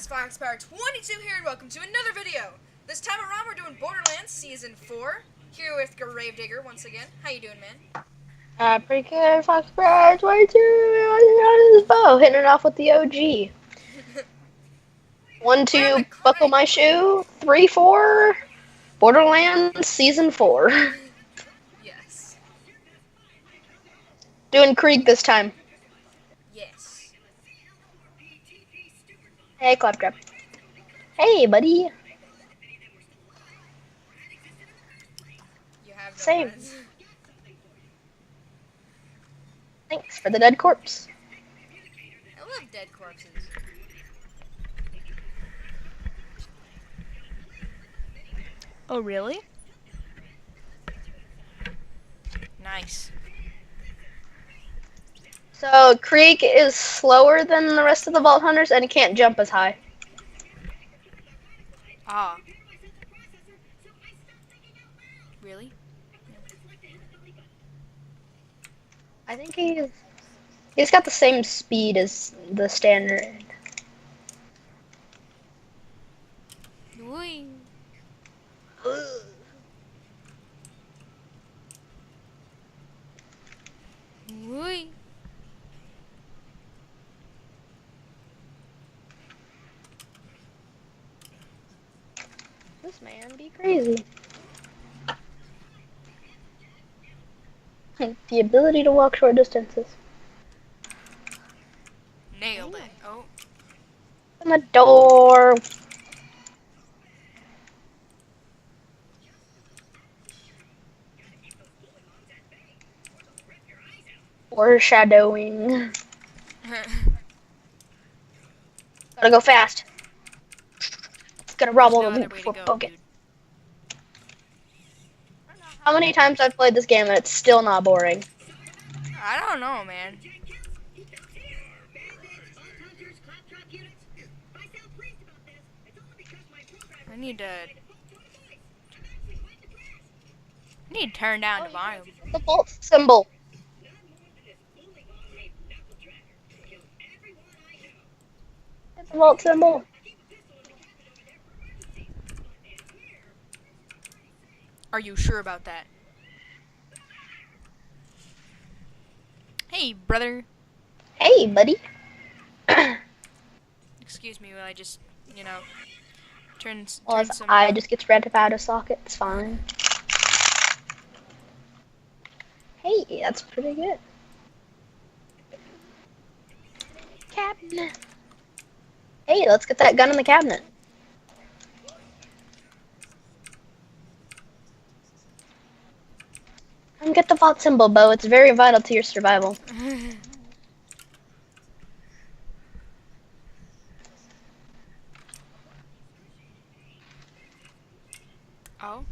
is Foxpower22 here, and welcome to another video. This time around, we're doing Borderlands Season 4, here with Gravedigger once again. How you doing, man? Pretty good. Fox Bridge, way too on his bow, hitting it off with the OG. 1, 2, buckle my shoe. 3, 4, Borderlands Season 4. Yes. Doing Krieg this time. Yes. Hey, Claptrap. Hey, buddy. You have no Same. friends. Thanks for the dead corpse. I love dead corpses. Oh, really? Nice. So, Krieg is slower than the rest of the Vault Hunters, and he can't jump as high. Ah. Really? I think he's got the same speed as the standard. Whee. Whee. This man be crazy. The ability to walk short distances. Nailed it. Oh. Open the door. Foreshadowing. Gotta go fast. Gotta rob all the loot before poking. How many times I've played this game and it's still not boring? I don't know, man. I need to turn down the volume. The vault symbol. It's the vault symbol. Are you sure about that? Hey, brother. Hey, buddy. Excuse me while I just, you know, turn Well, his some... eye just gets red out of socket. It's fine. Hey, that's pretty good. Cabinet. Hey, let's get that gun in the cabinet. Come get the vault symbol, Bo. It's very vital to your survival. Oh?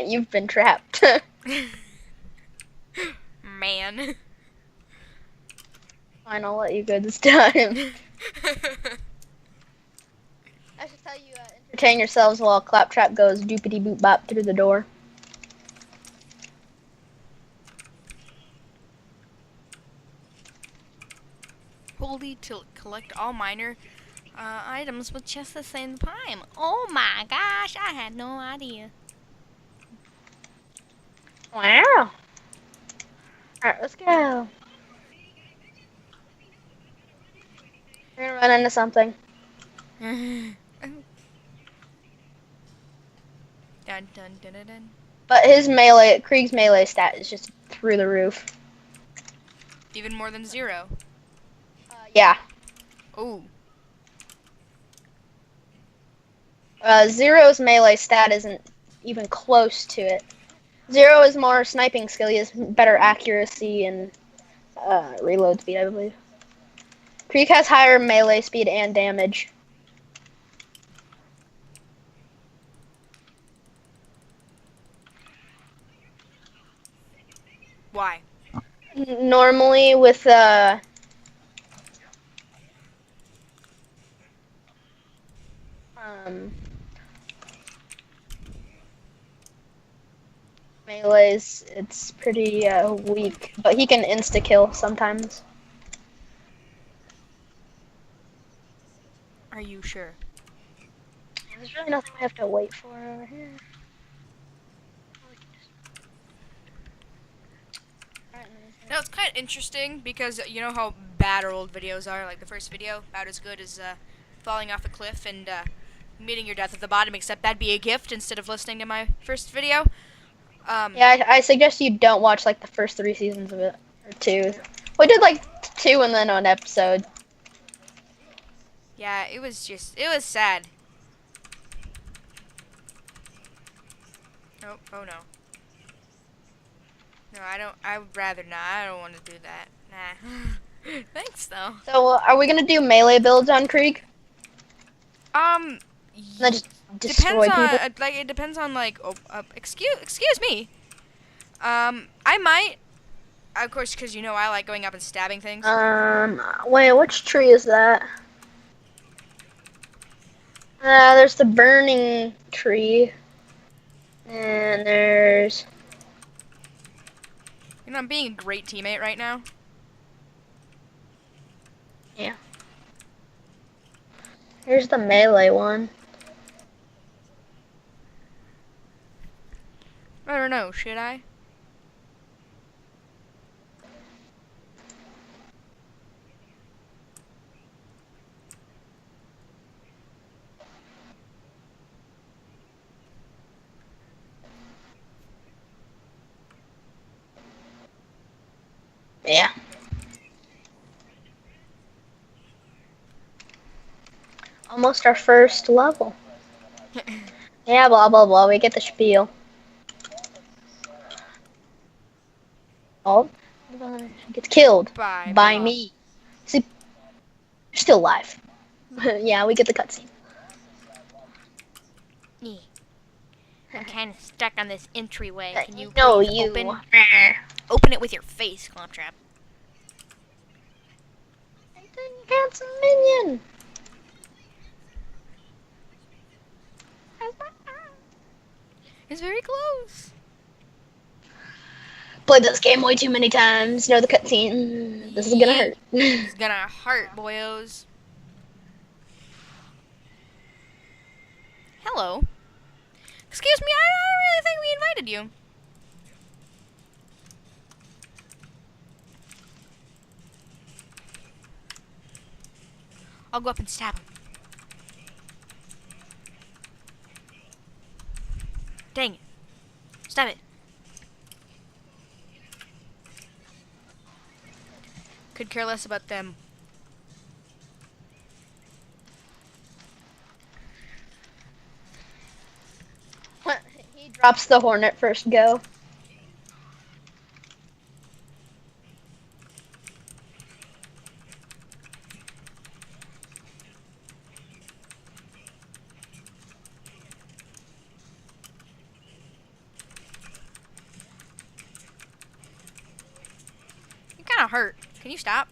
You've been trapped. Man. Fine, I'll let you go this time. I should tell you, entertain yourselves while Claptrap goes doopity boop bop through the door. Holy to collect all minor items with just the same time. Oh my gosh, I had no idea. Wow. Alright, let's go. We're gonna run into something. Dun, dun, dun, dun, dun. But Krieg's melee stat is just through the roof. Even more than 0. Yeah. Oh. Zero's melee stat isn't even close to it. Zero is more sniping skill. He has better accuracy and reload speed, I believe. Krieg has higher melee speed and damage. Why? Normally with melees, it's pretty weak, but he can insta-kill sometimes. Are you sure? There's really nothing we have to wait for over here. No, it's kind of interesting because you know how bad our old videos are. Like the first video, about as good as falling off a cliff and meeting your death at the bottom. Except that'd be a gift instead of listening to my first video. Yeah, I suggest you don't watch like the first 3 seasons of it, or 2. We did like 2 and then an episode. Yeah, it was sad. Oh no. No, I would rather not. I don't want to do that. Nah. Thanks though. So, are we gonna do melee builds on Krieg? Um, Then just destroy depends on people? like it depends on like excuse me. I might, of course, because you know I like going up and stabbing things. Wait, which tree is that? There's the burning tree. And there's... You know, I'm being a great teammate right now. Yeah. Here's the melee one. I don't know, should I? Yeah. Almost our first level. Yeah, blah, blah, blah. We get the spiel. Oh, gets killed by me. See, you're still alive. Yeah, we get the cutscene. Yeah. I'm kind of stuck on this entryway. Can you No, please you. open it with your face, Claptrap? Handsome minion. It's very close. Played this game way too many times. Know the cutscene. This is gonna hurt. It's gonna hurt, boyos. Hello. Excuse me, I don't really think we invited you. I'll go up and stab him. Dang it. Stab it. Could care less about them. He drops the hornet first go. You kind of hurt. Can you stop?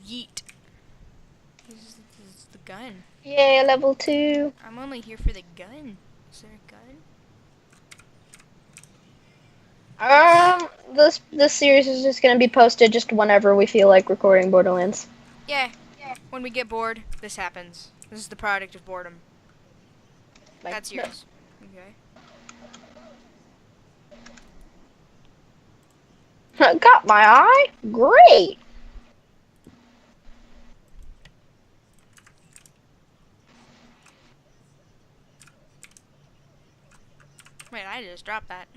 Yeet. This is the gun. Yeah, level 2. I'm only here for the gun. Is there a gun? This series is just gonna be posted just whenever we feel like recording Borderlands. Yeah. When we get bored, this happens. This is the product of boredom. Like, That's yours. Okay. Got my eye? Great! Wait, I just dropped that.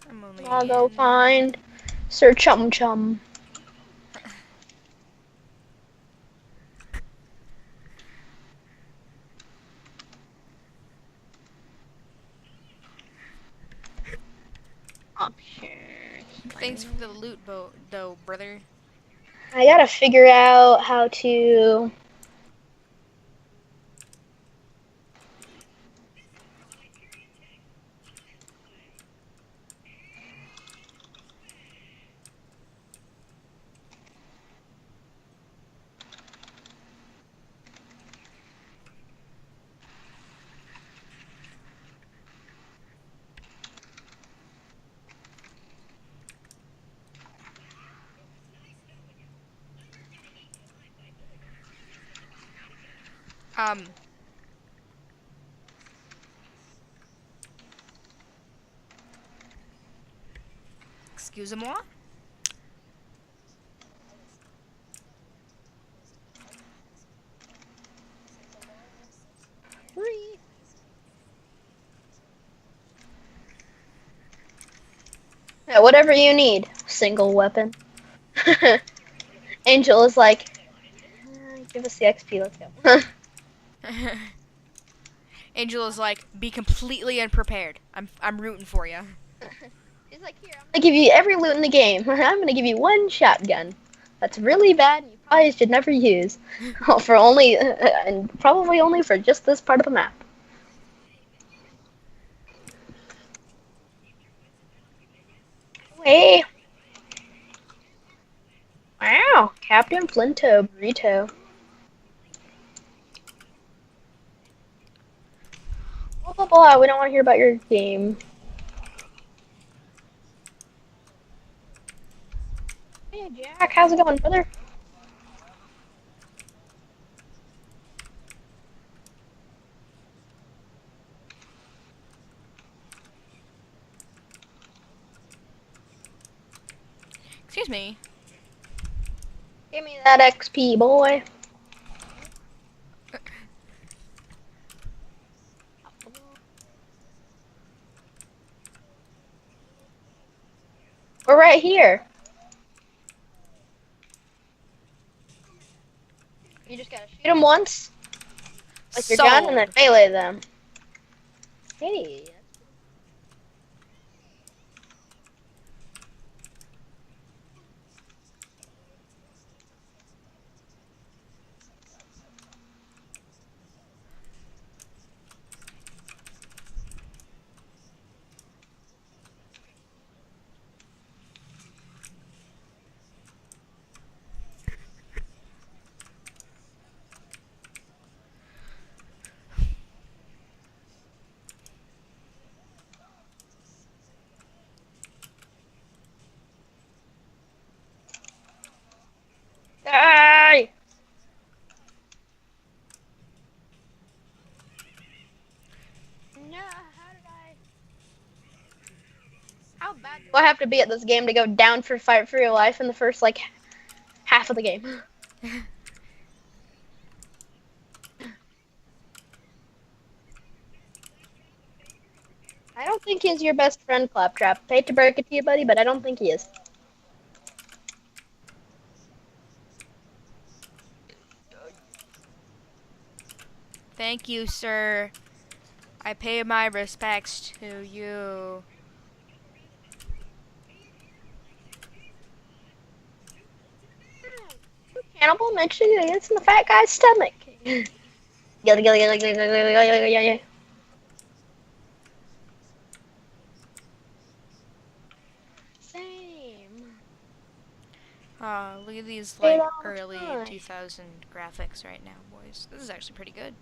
I'm only I'll go find Sir Chum Chum. Up here. Thanks for the loot, though, brother. I gotta figure out how to... Excusez-moi. Yeah, whatever you need. Single weapon. Angel is like, give us the XP, let's go. Angel is like, be completely unprepared. I'm rooting for you. He's like, here, I'm gonna give you every loot in the game. I'm gonna give you one shotgun. That's really bad and you probably should never use. For only, and probably only for just this part of the map. Hey! Wow, Captain Flinto Burrito. Blah, blah, blah, we don't want to hear about your game. Hey, Jack, how's it going, brother? Excuse me. Give me that XP, boy. We're right here. You just gotta shoot them once with your gun and then melee them. Hey. Die! No, how did I? How bad do I have to be at this game to go down for fight for your life in the first, like, half of the game? I don't think he's your best friend, Claptrap. Hate to break it to you, buddy, but I don't think he is. Thank you, sir. I pay my respects to you. Cannibal mentioned it's in the fat guy's stomach. Same. Look at these Say like it all the early time. 2000 graphics right now, boys. This is actually pretty good.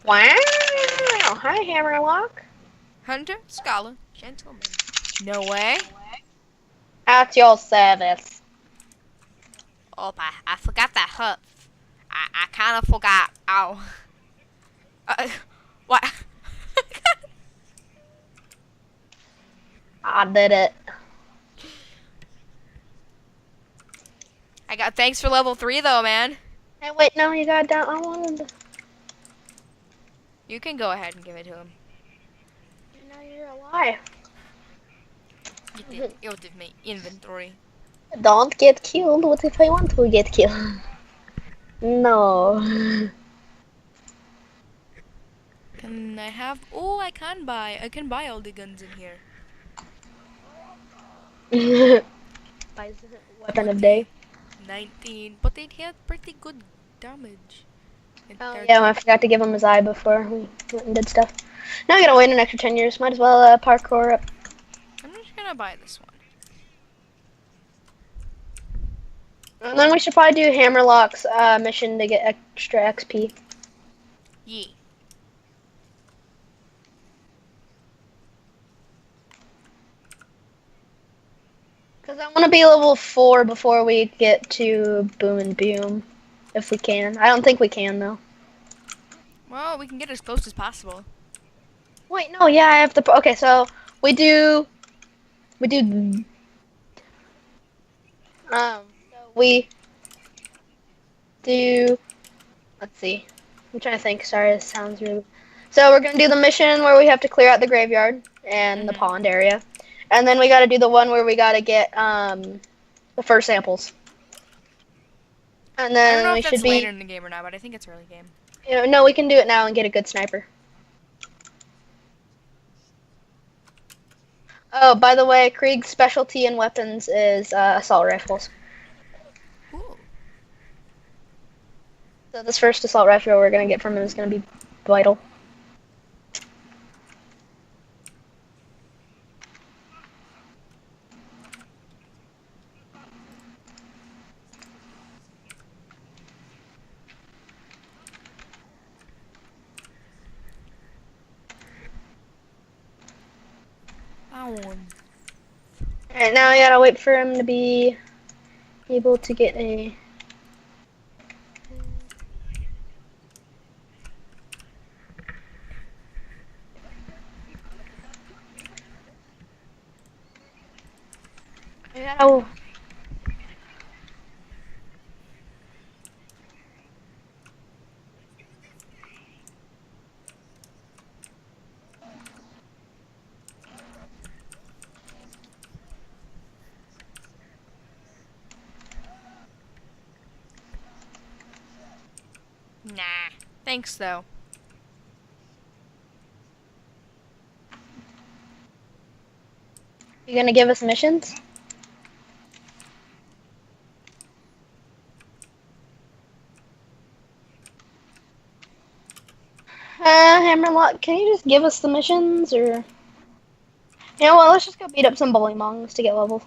Wow! Hi, Hammerlock. Hunter, scholar, gentleman. No way. At your service. Oh, I forgot that hut. I kind of forgot. Ow. What? I did it. I got thanks for level 3 though, man. Hey, wait, no, you got down. I wanted to. You can go ahead and give it to him. No, you're a lie. You did my inventory. Don't get killed. What if I want to get killed? No. Can I have? Oh, I can buy. I can buy all the guns in here. Buys a weapon a day. 19, but they had pretty good damage. And Oh 13. yeah, I forgot to give him his eye before we went and did stuff. Now I gotta wait an extra 10 years. Might as well parkour up. I'm just gonna buy this one. And then we should probably do Hammerlock's mission to get extra XP. Yee. Because I want to be level 4 before we get to Boom and Boom. If we can. I don't think we can, though. Well, we can get as close as possible. Wait, no, yeah, I have to. Okay, so we do. We do. Let's see. I'm trying to think. Sorry, this sounds rude. So we're gonna do the mission where we have to clear out the graveyard and the pond area, and then we gotta do the one where we gotta get the first samples, and I don't then know we if should that's later be. in the game or not, but I think it's early game. No, we can do it now and get a good sniper. Oh, by the way, Krieg's specialty in weapons is assault rifles. Ooh. So this first assault rifle we're gonna get from him is gonna be vital. Alright, now I gotta wait for him to be able to get a. Oh. Nah. Thanks, though. You gonna give us missions? Hammerlock, can you just give us the missions, or? You know what, let's just go beat up some bowling mongs to get level.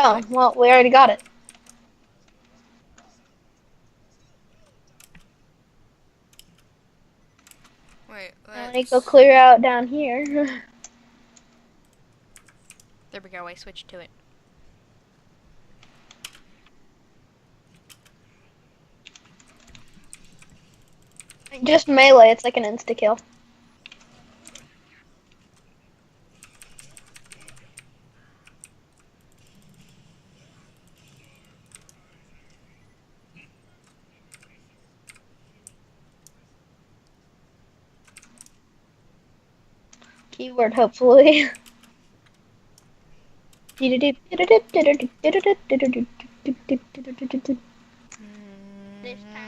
Oh, well, we already got it. Wait, Now we go clear out down here. There we go, I switched to it. Just melee, it's like an insta-kill. Keyword, hopefully. This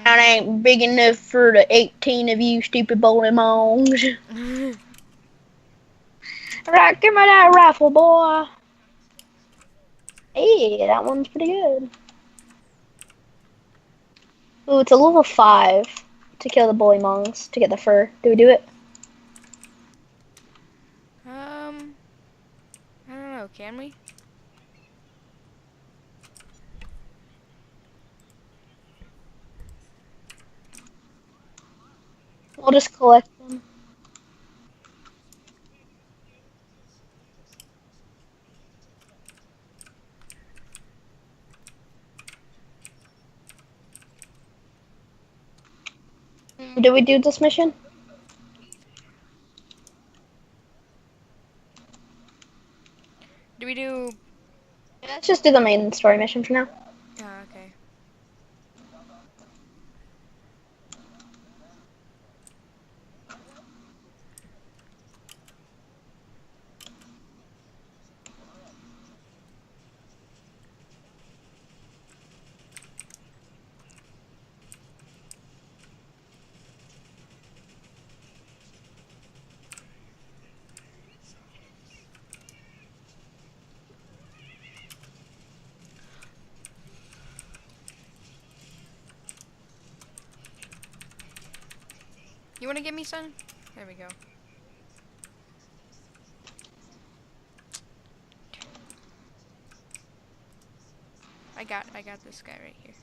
town ain't big enough for the 18 of you stupid bowling mongs. Right, give me that rifle, boy. Hey, that one's pretty good. Ooh, it's a level 5 to kill the bully mongs to get the fur. Do we do it? I don't know, can we? We'll just collect them. Do we do this mission? Do we do... Let's just do the main story mission for now. Oh, okay. You wanna give me some? There we go. I got this guy right here.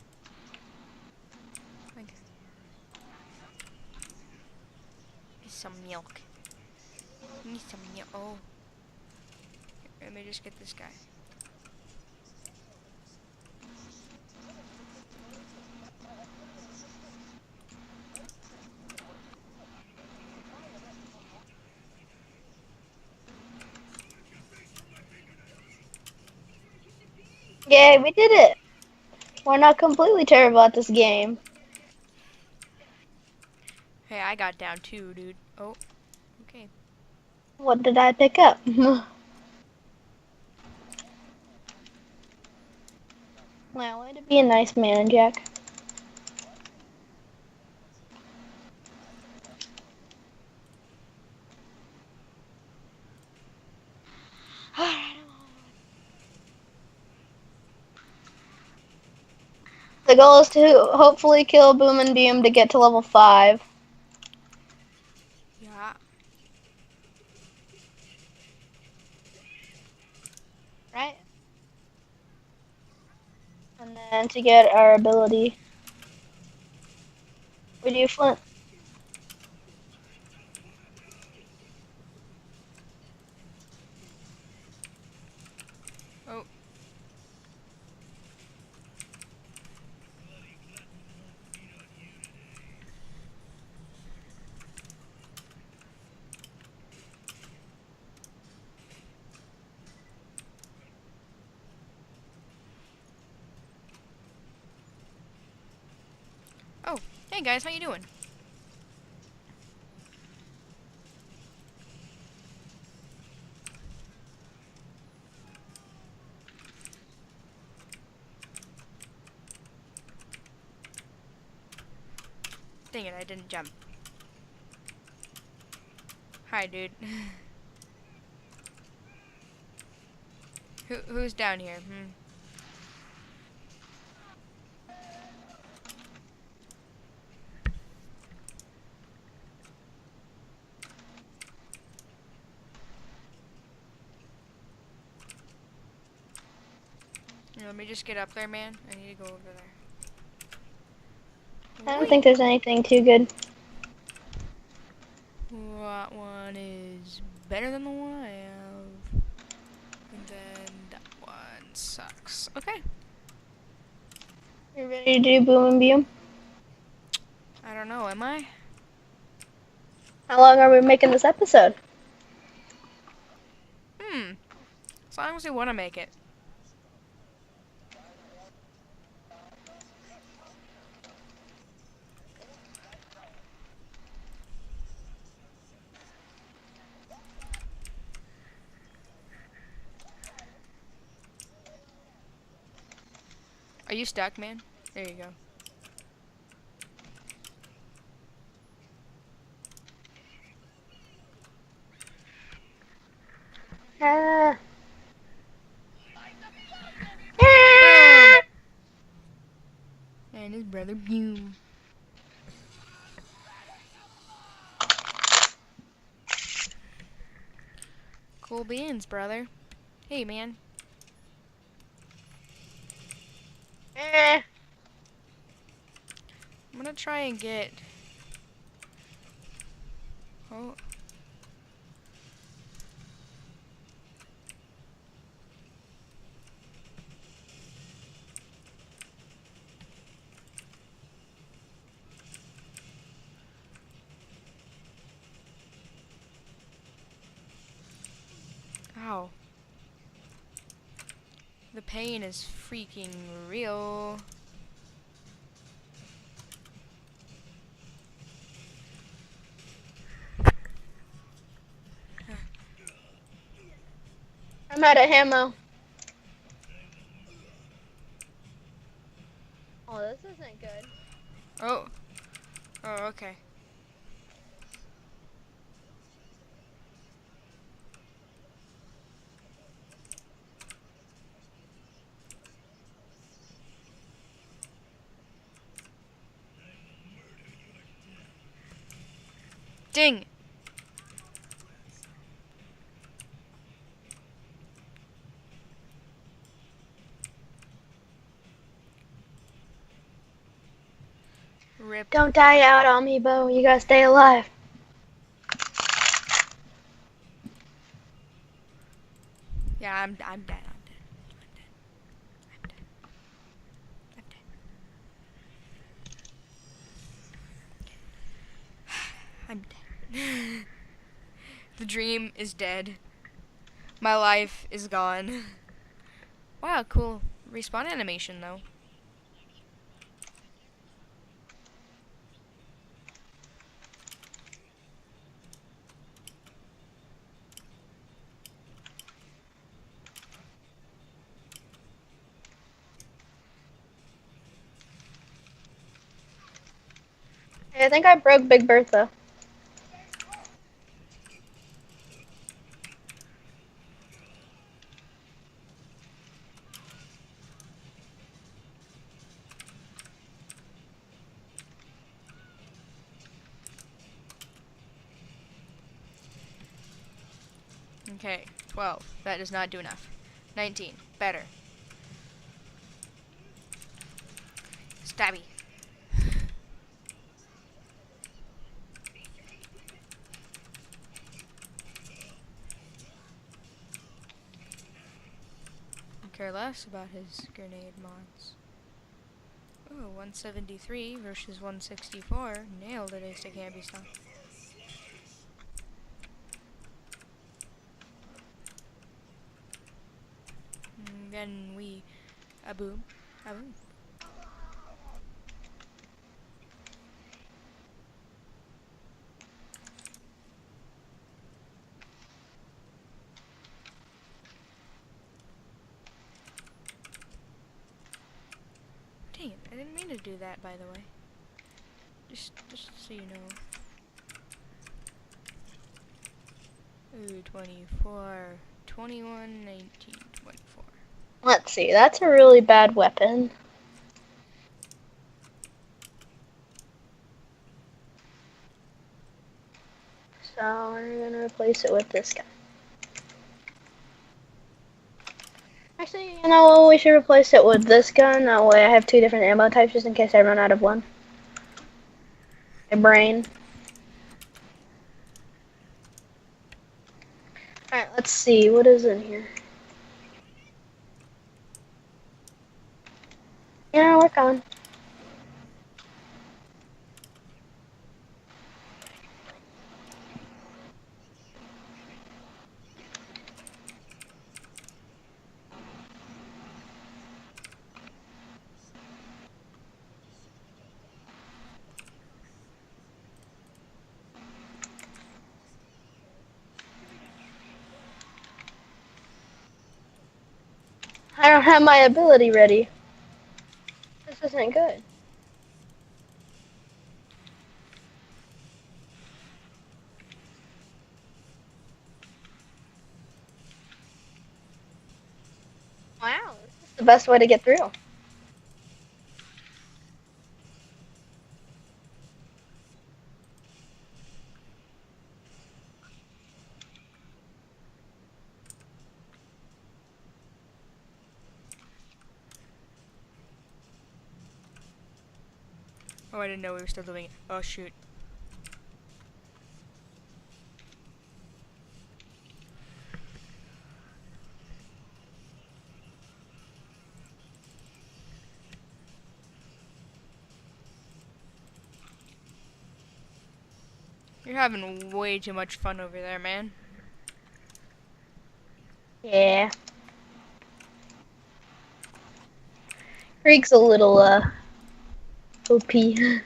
Okay. Need some milk. Need some milk. Oh. Let me just get this guy. Yay, we did it! We're not completely terrible at this game. Hey, I got down too, dude. Oh. Okay. What did I pick up? Wow, way to be a nice man, Jack. The goal is to hopefully kill Boom and Beam to get to level 5. Yeah. Right? And then to get our ability. We do Flint. Oh. Oh. Hey guys, how you doing? Dang it, I didn't jump. Hi, dude. Who's down here? Let me just get up there, man. I need to go over there. I don't think there's anything too good. What one is better than the one I have? And then that one sucks. Okay. You ready to do Boom and Beam? I don't know, am I? How long are we making this episode? As long as we want to make it. Are you stuck, man? There you go. Ah. And his brother Boom. Cool beans, brother. Hey, man. Eh. I'm gonna try and get... Oh. Ow. The pain is freaking real. I'm out of ammo. Oh, this isn't good. Oh. Oh, okay. Sting. Rip. Don't die out on me, Bo. You gotta stay alive. Yeah, I'm dead. I'm dead. I'm dead. I'm dead. I'm dead. The dream is dead. My life is gone. Wow, cool respawn animation though. Hey, I think I broke Big Bertha. Okay, 12. That does not do enough. 19. Better. Stabby. Care less about his grenade mods. Ooh, 173 versus 164. Nailed it, Ace Canby style. Then we a boom. A boom. Dang it, I didn't mean to do that, by the way. Just so you know. Ooh, 24, 21, 19, 24. Let's see, that's a really bad weapon. So we're gonna replace it with this guy. Actually, you know what? We should replace it with this gun. That way I have two different ammo types just in case I run out of one. My brain. Alright, let's see. What is in here? Yeah, we're coming. I don't have my ability ready. This isn't good. Wow, this is the best way to get through. Oh, I didn't know we were still doing it. Oh, shoot. You're having way too much fun over there, man. Yeah. Freak's a little, OP. I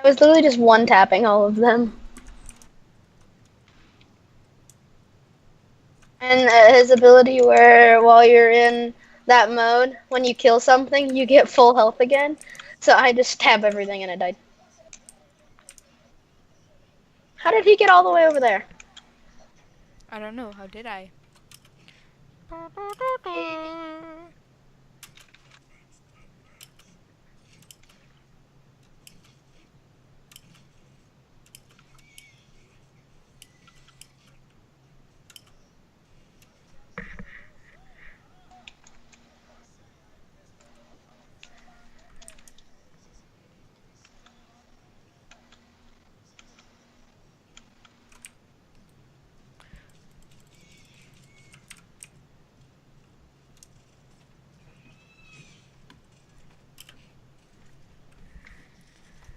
was literally just one-tapping all of them. And his ability where while you're in that mode, when you kill something, you get full health again. So I just stab everything and it died. How did he get all the way over there? I don't know. How did I?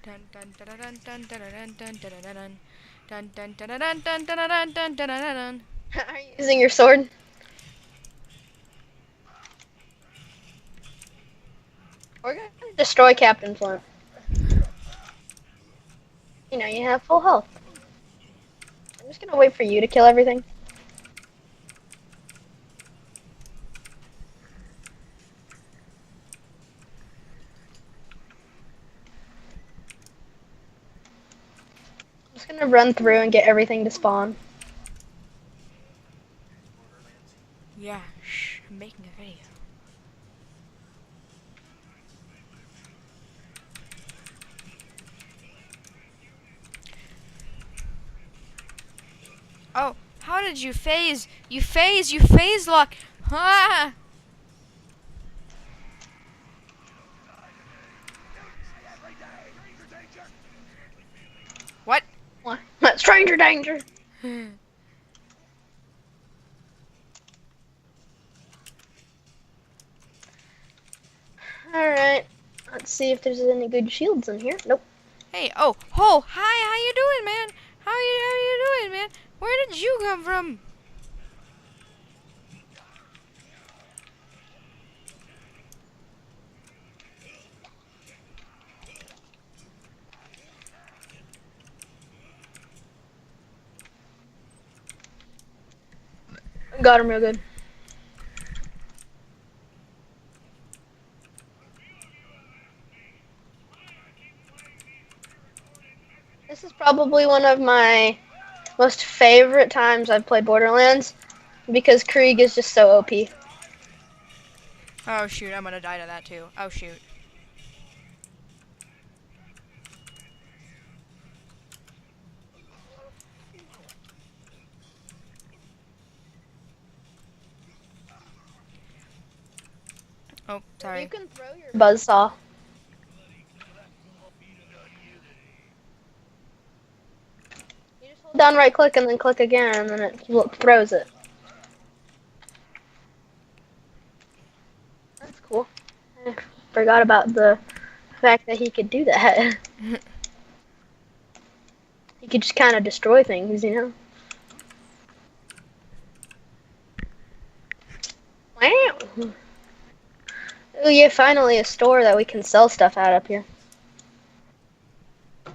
Dun dun dun dun dun dun dun dun dun dun dun dun dun dun dun dun dun dun dun. Are you using your sword? We're gonna destroy Captain Flint. You know, you have full health. I'm just gonna wait for you to kill everything. I'm just gonna run through and get everything to spawn. Yeah, shh, I'm making a video. Oh, how did you phase? You phase lock. Ah! What? What? Stranger danger! Alright. Let's see if there's any good shields in here. Nope. Hey, hi, how you doing, man? How you doing, man? Where did you come from? Got him real good. This is probably one of my most favorite times I've played Borderlands because Krieg is just so OP. Oh shoot, I'm gonna die to that too. Oh shoot. Oh, sorry. You can throw your buzzsaw. You just hold down right click and then click again and then it throws it. That's cool. I forgot about the fact that he could do that. He could just kind of destroy things, you know? Wow! Oh yeah, finally a store that we can sell stuff at up here. I'm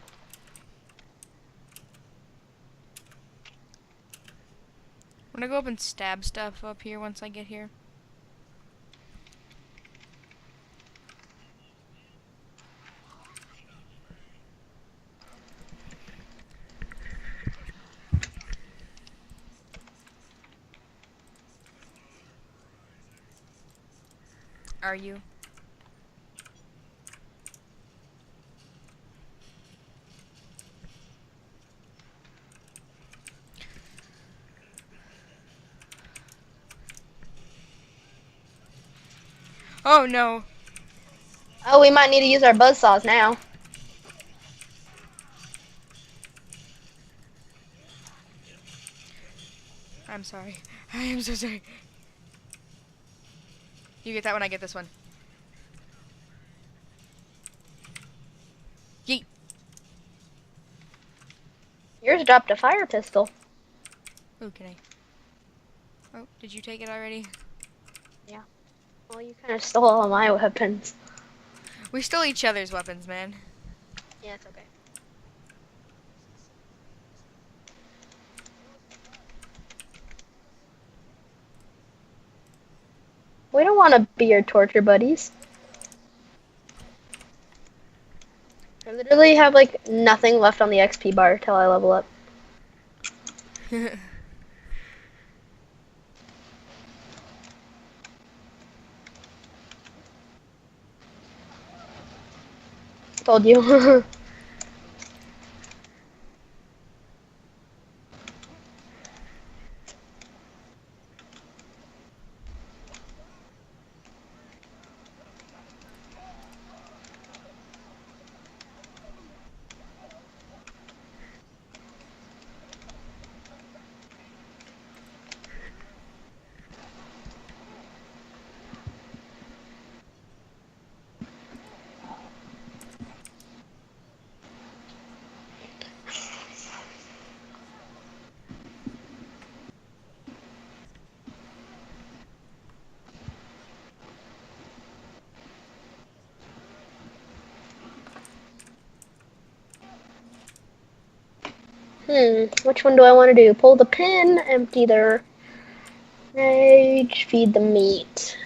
gonna go up and stab stuff up here once I get here. Are you? Oh no. Oh, we might need to use our buzzsaws now. I'm sorry. I am so sorry. You get that one, I get this one. Yeet. Yours dropped a fire pistol. Oh, can I? Oh, did you take it already? Well, you kind of stole all my weapons. We stole each other's weapons, man. Yeah, it's okay. We don't want to be your torture buddies. I literally have like nothing left on the XP bar till I level up. Told you. Which one do I want to do? Pull the pin, empty their rage, feed the meat.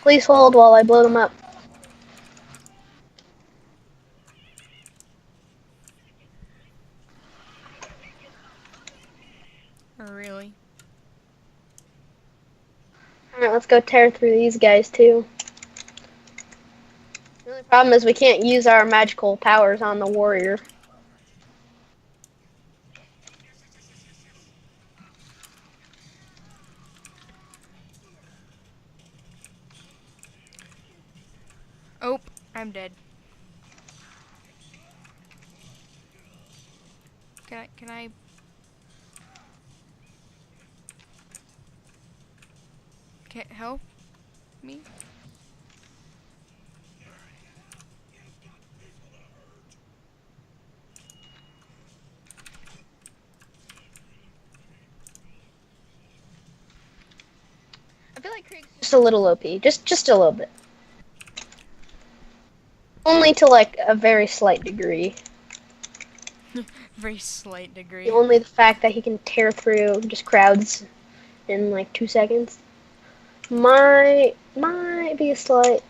Please hold while I blow them up. Oh, really? Alright, let's go tear through these guys too. The only problem is we can't use our magical powers on the warrior. Oh, I'm dead. Can I? Can't help me? I feel like Krieg's just a little OP. Just a little bit. Only to like a very slight degree. Very slight degree. Only the fact that he can tear through just crowds in like 2 seconds might be a slight.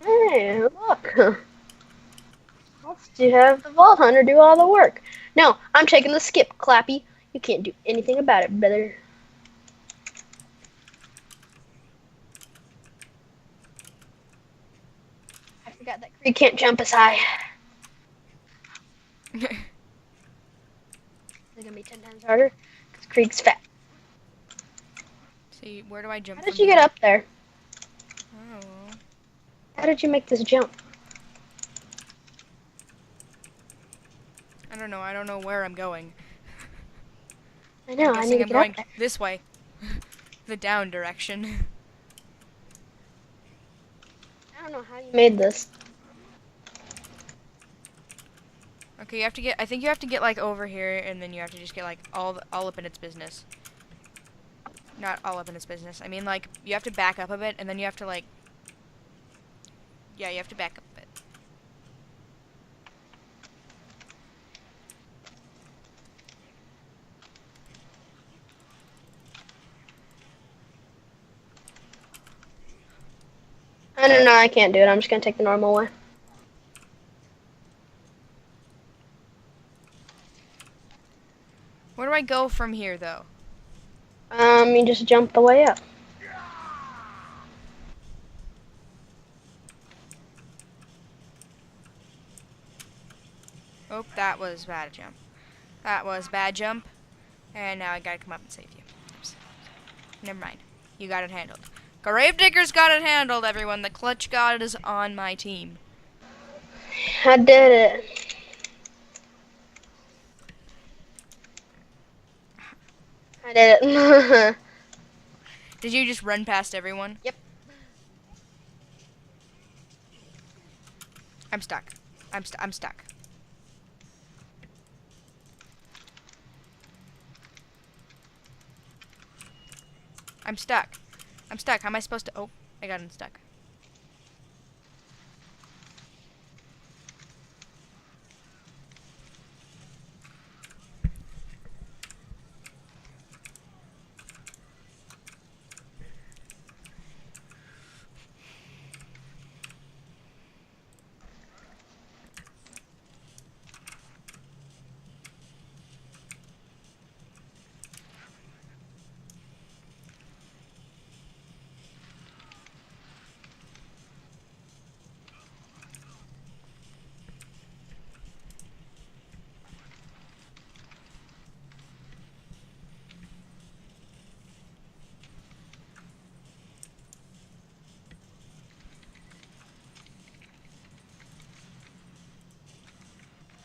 Hey, look. Let's have the Vault Hunter do all the work. No, I'm taking the skip, Clappy. You can't do anything about it, brother. I forgot that Krieg can't jump as high. They're gonna be 10 times harder because Krieg's fat. See, where do I jump? How did from you get here? up there? Oh. How did you make this jump? I don't know. I don't know where I'm going. I know, I need Guessing to I'm get going up there. this way. The down direction. I don't know how you made this. Okay, you have to get. I think you have to get like over here, and then you have to just get like all up in its business. Not all up in its business. I mean, like you have to back up a bit, and then you have to like. Yeah, you have to back up a bit. I don't know, I can't do it. I'm just gonna take the normal way. Where do I go from here, though? You just jump the way up. Oh, that was bad jump. That was bad jump. And now I gotta come up and save you. Oops. Never mind. You got it handled. Gravedigger's got it handled, everyone. The clutch god is on my team. I did it. I did it. Did you just run past everyone? Yep. I'm stuck. I'm stuck. I'm stuck. I'm stuck. How am I supposed to... Oh, I got unstuck.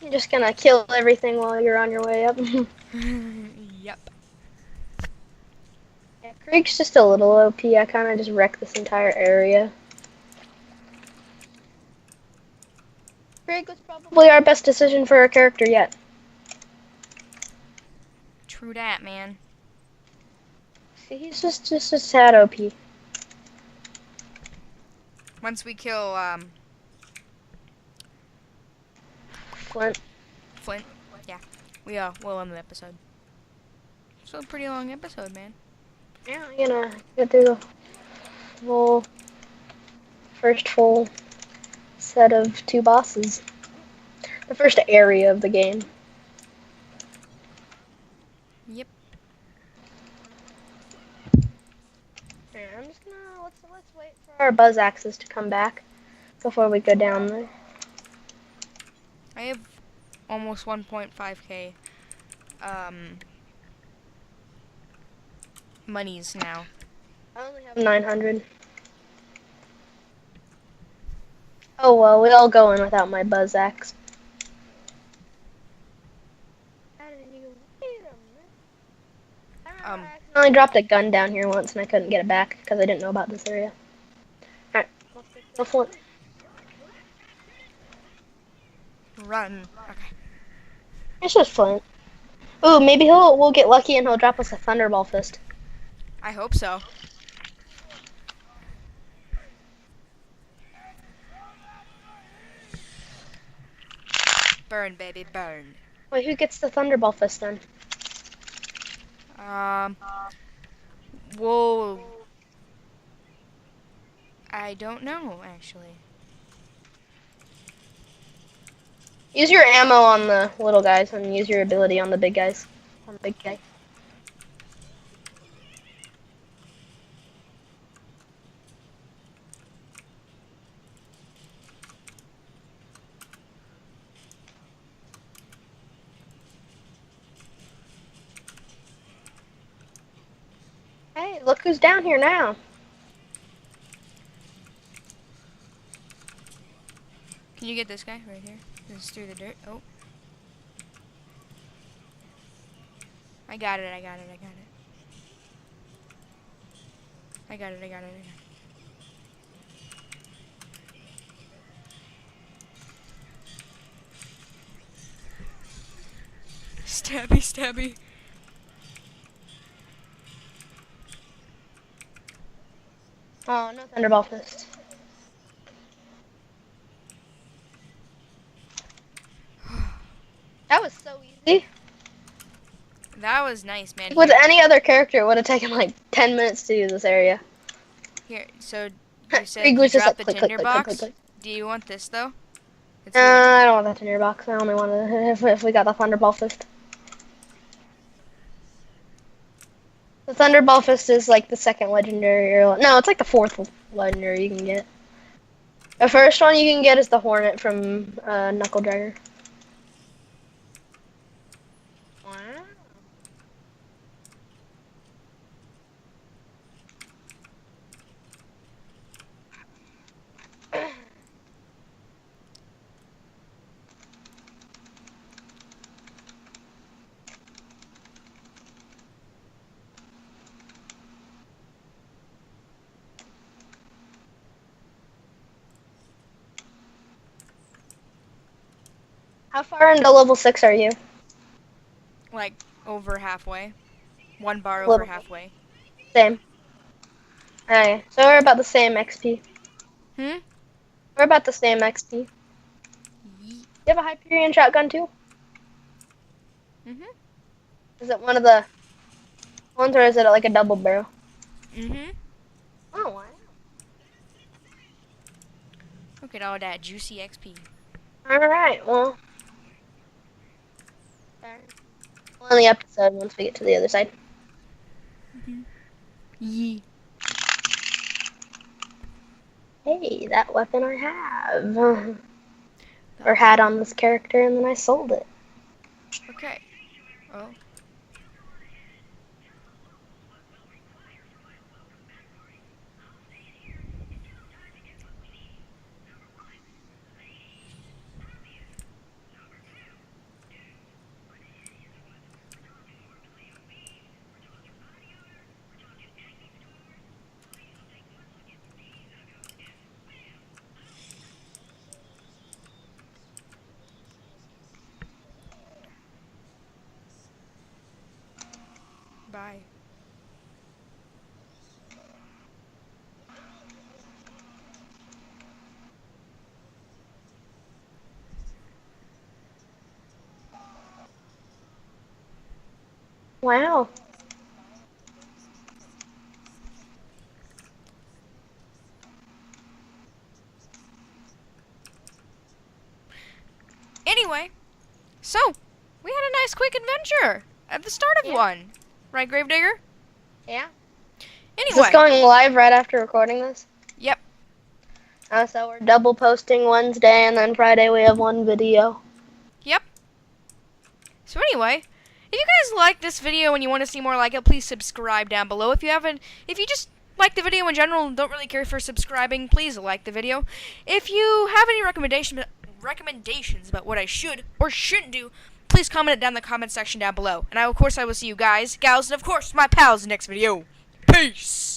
You're just gonna kill everything while you're on your way up. Yep. Yeah, Krieg's just a little OP. I kind of just wrecked this entire area. Krieg was probably our best decision for a character yet. True that, man. See, he's just a sad OP. Once we kill Flint. Flint, yeah, we'll end the episode. It's a pretty long episode, man. Yeah, I'm gonna get through the first full set of 2 bosses. The first area of the game. Yep. Yeah, I'm just gonna let's wait for our buzz axes to come back before we go down there. I have almost 1.5k monies now. I only have 900. Oh well, we all go in without my buzz axe. I only dropped a gun down here once and I couldn't get it back because I didn't know about this area. Alright, let's go Flint. Run. Okay. It's just Flint. Ooh, maybe we'll get lucky and he'll drop us a Thunderball Fist. I hope so. Burn, baby, burn. Wait, who gets the Thunderball Fist then? Whoa. I don't know, actually. Use your ammo on the little guys and use your ability on the big guys. On the big guy. Hey, look who's down here now. Can you get this guy right here? This is through the dirt. Oh. I got it. Stabby, stabby. Oh, no Thunderball Fist. That was so easy. That was nice, man. With any other character, it would have taken like 10 minutes to use this area. Here, so you said Krieg you was just dropped like, the click, tinder click, click, box. click, click. Do you want this though? It's I don't want that tinder box. I only want it if we got the Thunderball Fist. The Thunderball Fist is like the second legendary. No, it's like the 4th legendary you can get. The first one you can get is the Hornet from Knuckle Dragger. How far into level 6 are you? like over halfway. 1 bar over Little- halfway. Same. Alright, so we're about the same XP. Hmm? We're about the same XP. You have a Hyperion shotgun too? Mhm. Is it one of the ones or is it like a double barrel? Mhm. Oh, wow. Look at all that juicy XP. Alright, well. We'll end the episode once we get to the other side. Yee. Hey, that weapon I have. Or had on this character and then I sold it. Okay. Oh. Wow. Anyway, so we had a nice quick adventure at the start of Yeah. one, right, Gravedigger? Yeah. Is Anyway, this going live right after recording this? Yep. So we're double posting Wednesday, and then Friday we have one video. Yep. So anyway, if you guys like this video and you want to see more like it, please subscribe down below. If you just like the video in general and don't really care for subscribing, please like the video. If you have any recommendations about what I should or shouldn't do, please comment it down in the comment section down below. And of course I will see you guys, gals, and of course my pals in the next video. Peace!